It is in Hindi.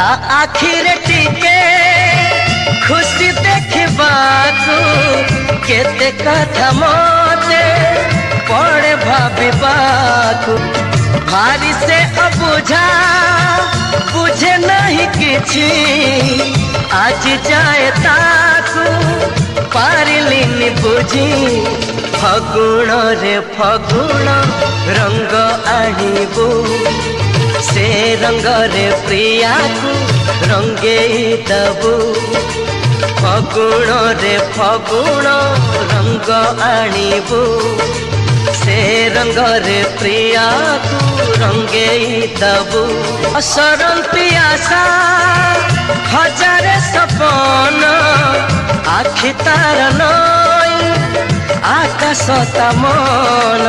ता आखिरे टिके खुशी देखबाकू केते कथा मते पड़े भाविबाकू भारी से अबुझा बुझे नहीं किछि आज जाए ताकू पारिलिनी बुझी फगुण रे फगुण रंग आनिबू से रंग रे प्रिया को रंगे दबू फगुण रे फगुण रंग आनिबू से रंग रे प्रिया को रंगे दबू असरंती आशा हजारे सपन आखि तार नई आकाश ता मन